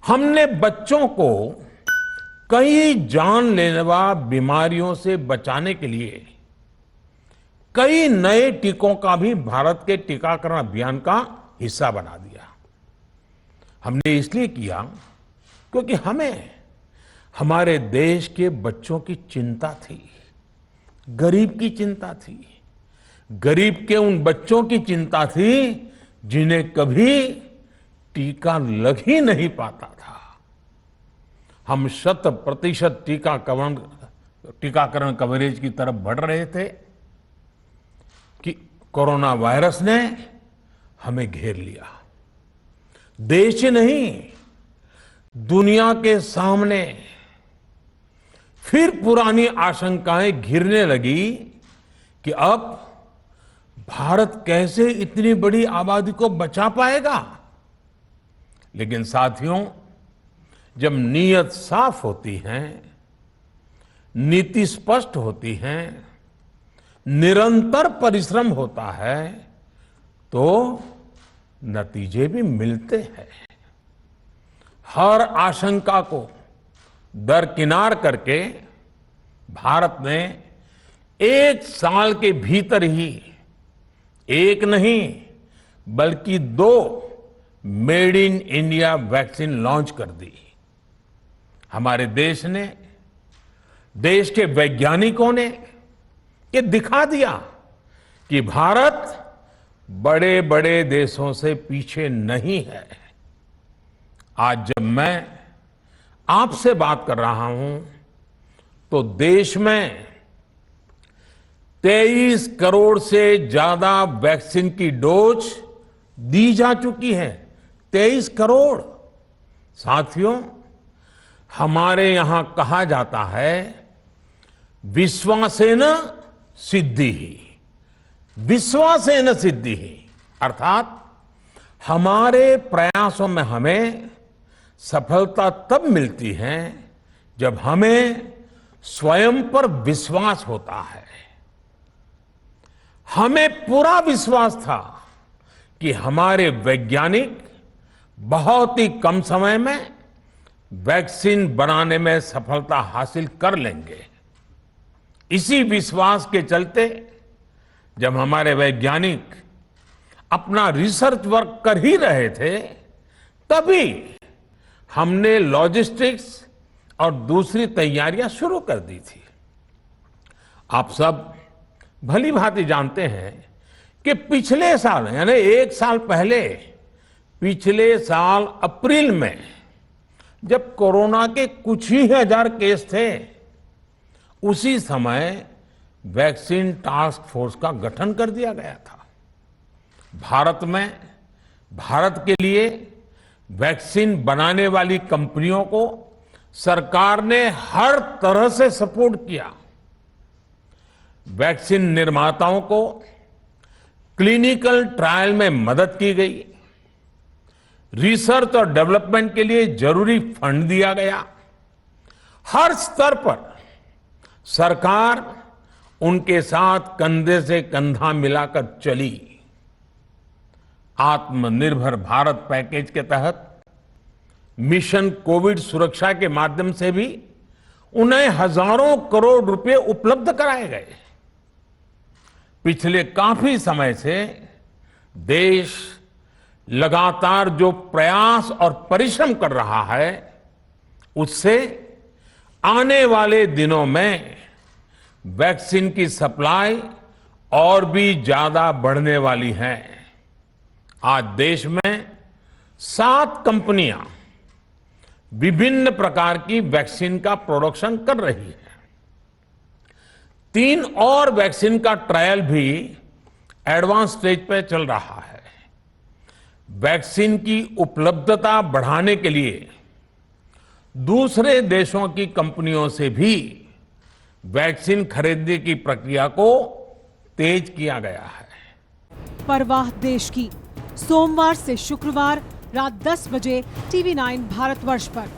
हमने बच्चों को कई जानलेवा बीमारियों से बचाने के लिए कई नए टीकों का भी भारत के टीकाकरण अभियान का हिस्सा बना दिया। हमने इसलिए किया क्योंकि हमें हमारे देश के बच्चों की चिंता थी, गरीब की चिंता थी, गरीब के उन बच्चों की चिंता थी जिन्हें कभी टीका लग ही नहीं पाता था। हम 100% टीकाकरण कवरेज की तरफ बढ़ रहे थे कि कोरोना वायरस ने हमें घेर लिया। देश ही नहीं, दुनिया के सामने फिर पुरानी आशंकाएं घिरने लगी कि अब भारत कैसे इतनी बड़ी आबादी को बचा पाएगा। लेकिन साथियों, जब नीयत साफ होती है, नीति स्पष्ट होती है, निरंतर परिश्रम होता है, तो नतीजे भी मिलते हैं। हर आशंका को दरकिनार करके भारत ने 1 साल के भीतर ही एक नहीं बल्कि 2 made in India vaccine launch कर दी। हमारे देश ने, देश के वैज्ञानिकों ने ये दिखा दिया कि भारत बड़े बड़े देशों से पीछे नहीं है। आज जब मैं आपसे बात कर रहा हूं तो देश में 23 करोड़ से ज्यादा वैक्सीन की डोज दी जा चुकी है। 23 करोड़। साथियों, हमारे यहां कहा जाता है, विश्वासेन सिद्धिः, विश्वासेन सिद्धिः, अर्थात हमारे प्रयासों में हमें सफलता तब मिलती है जब हमें स्वयं पर विश्वास होता है। हमें पूरा विश्वास था कि हमारे वैज्ञानिक बहुत ही कम समय में वैक्सीन बनाने में सफलता हासिल कर लेंगे। इसी विश्वास के चलते जब हमारे वैज्ञानिक अपना रिसर्च वर्क कर ही रहे थे, तभी हमने लॉजिस्टिक्स और दूसरी तैयारियां शुरू कर दी थी। आप सब भली भांति जानते हैं कि पिछले साल, यानी 1 साल पहले, पिछले साल अप्रैल में जब कोरोना के कुछ ही हजार केस थे, उसी समय वैक्सीन टास्क फोर्स का गठन कर दिया गया था। भारत के लिए वैक्सीन बनाने वाली कंपनियों को सरकार ने हर तरह से सपोर्ट किया। वैक्सीन निर्माताओं को क्लिनिकल ट्रायल में मदद की गई, रिसर्च और डेवलपमेंट के लिए जरूरी फंड दिया गया। हर स्तर पर सरकार उनके साथ कंधे से कंधा मिलाकर चली। आत्मनिर्भर भारत पैकेज के तहत मिशन कोविड सुरक्षा के माध्यम से भी उन्हें हजारों करोड़ रुपए उपलब्ध कराए गए। पिछले काफी समय से देश लगातार जो प्रयास और परिश्रम कर रहा है, उससे आने वाले दिनों में वैक्सीन की सप्लाई और भी ज्यादा बढ़ने वाली है। आज देश में 7 कंपनियां विभिन्न प्रकार की वैक्सीन का प्रोडक्शन कर रही है। 3 और वैक्सीन का ट्रायल भी एडवांस स्टेज पे चल रहा है। वैक्सीन की उपलब्धता बढ़ाने के लिए दूसरे देशों की कंपनियों से भी वैक्सीन खरीदने की प्रक्रिया को तेज किया गया है। परवाह देश की, सोमवार से शुक्रवार रात 10 बजे TV9 भारतवर्ष पर।